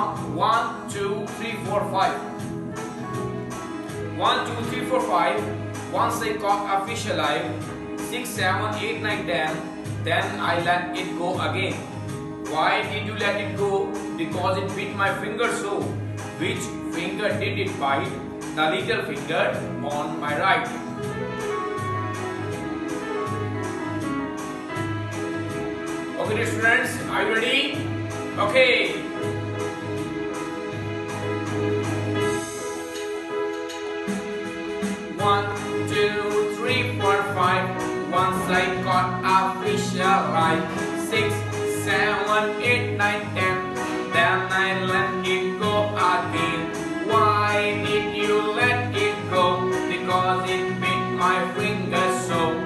count 1, 2, 3, 4, 5. 1, 2, 3, 4, 5. Once I caught a fish alive, 6, 7, 8, 9, 10. Then I let it go again. Why did you let it go? Because it bit my finger so. Which finger did it bite? The little finger on my right. Okay, dear students, are you ready? Okay. One, two, three, four, five. Once I caught a fish alive. 6, 7, 8, 9, 10. Then I let it go again. Why did you let it go? Because it bit my finger so.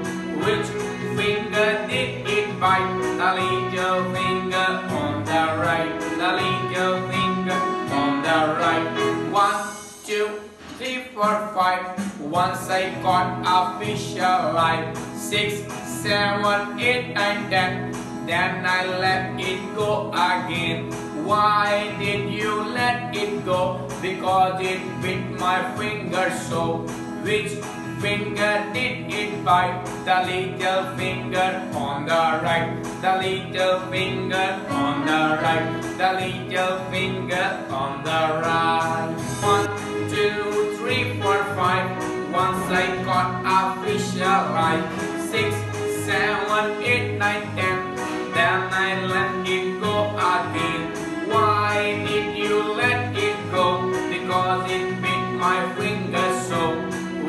Which finger did it bite? The little finger on the right. The little finger on the right. 1, 2, 3, 4, 5. Once I caught a fish alive. 6, 7, 8, 9, 10. Then I let it go again. Why did you let it go? Because it bit my finger so. Which finger did it bite? The little finger on the right. The little finger on the right. The little finger on the right. 1, 2, 3, 4, 5. Once I caught a fish alive. 6, 7, 8, 9, 10. Then I let it go again. Why did you let it go? Because it bit my finger so.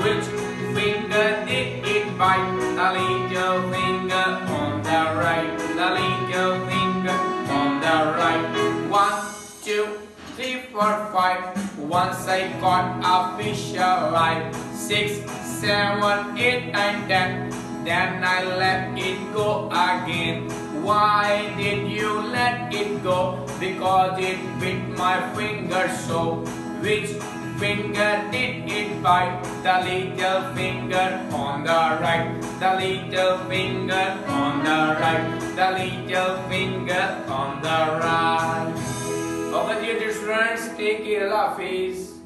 Which finger did it bite? The little finger on the right. The little finger on the right. 1, 2, 3, 4, 5. Once I caught a fish alive. 6, 7, 8, 9, 10. Then I let it go again. Why did you let it go? Because it bit my finger so. Which finger did it bite? The little finger on the right. The little finger on the right. The little finger on the right. Okay, dear students, take care. Allah Hafiz.